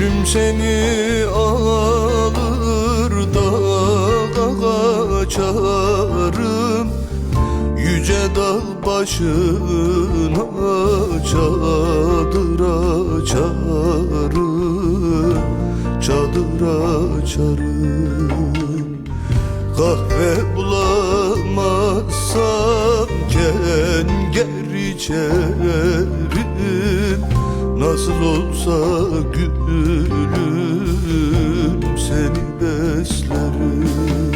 Ölüm seni alır dağa kaçarım, yüce dağ başına çadır açarım, çadır açarım. Kahve bulamazsam kenger içerim, nasıl olsa gülüm seni beslerim.